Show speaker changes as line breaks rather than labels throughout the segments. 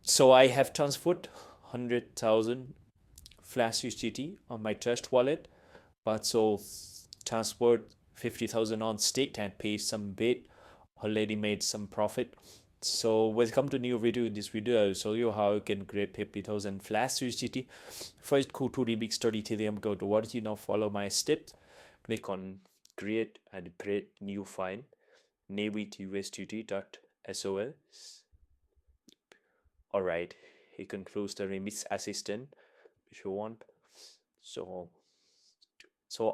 So I have transferred 100,000 Flash USDT on my Trust wallet, but so transferred 50,000 on staked and paid some bit, already made some profit. So welcome to new video. In this video I'll show you how you can create 50,000 Flash USDT. First go to Remix Ethereum, go to what you now follow my steps, click on create and create new file, name it usdt.sol. All right, you can close the remix assistant if you want. So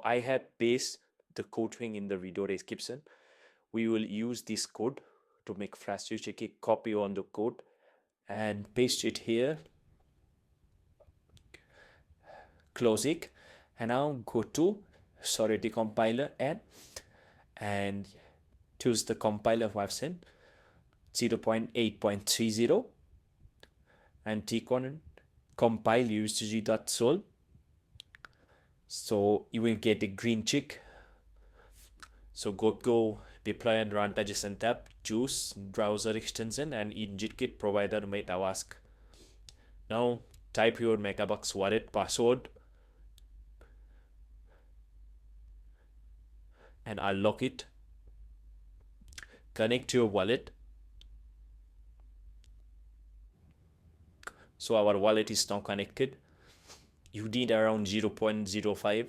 I have pasted the code thing in the video description. We will use this code to make Flash USDT. Copy on the code and paste it here, close it, and now go to the compiler and choose the compiler version 0.8.30 and click on compile usdg.sol. So you will get a green check. So go deploy and run digestion tab, choose browser extension and inject provider MetaMask. Now type your MetaMask wallet password and unlock it. Connect your wallet. So our wallet is now connected. You need around 0.05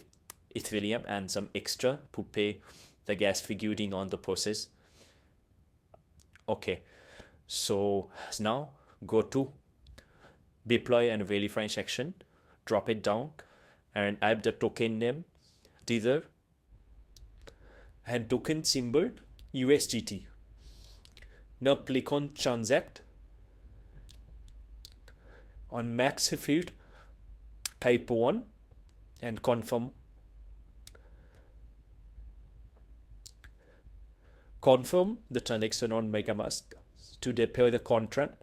Ethereum and some extra to pay the gas fee during on the process. Okay, so now go to deploy and verify section, drop it down and add the token name, Tether, and token symbol USDT. Now click on transact. On max field, type 1 and confirm. Confirm the transaction on MetaMask to deploy the contract.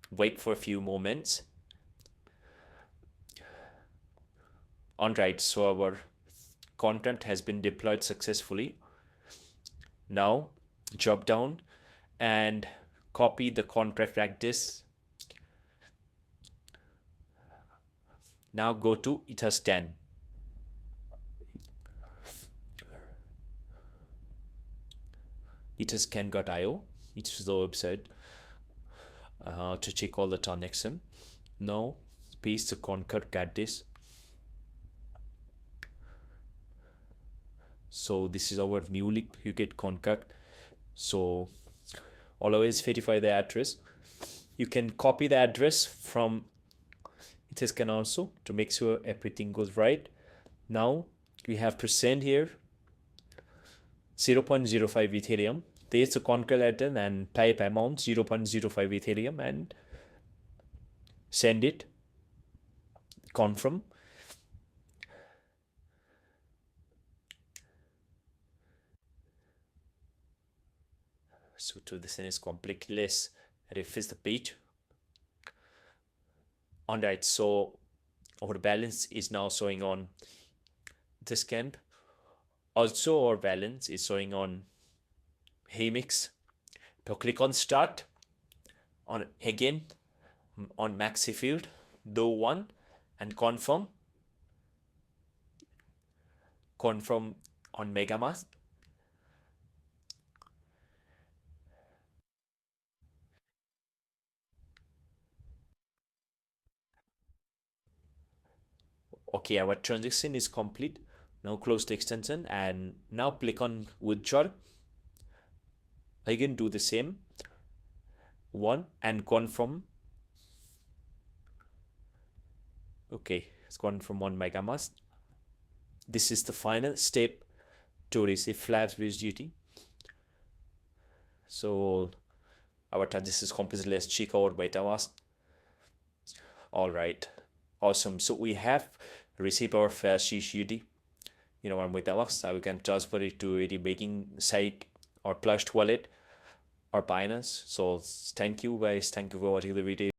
Wait for a few moments. Alright, so our contract has been deployed successfully. Now drop down and copy the contract like this. Now go to Etherscan. Etherscan.io. It's the website to check all the transaction. Now paste the contract address. So this is our new link. You get contract. So always verify the address. You can copy the address from Etherscan also to make sure everything goes right. Now we have to send here 0.05 Ethereum. There's a contract address and type amount 0.05 Ethereum and send it. Confirm. So to this is completely less. Refresh the page. Alright, so our balance is now showing on this camp. Also our balance is showing on Hemix. So click on start on again on maxi field, do one and confirm on MetaMask. Okay, our transaction is complete. Now close the extension and now click on withdraw. Again do the same one and confirm. Okay, it's confirm on MetaMask. This is the final step to receive Flash USDT. So our transaction is complete. Let's check out MetaMask. All right, awesome. So we have received our Flash USDT. On MetaMask, so we can transfer it to any banking site or Plush wallet or Binance. So thank you guys. Thank you for watching the video.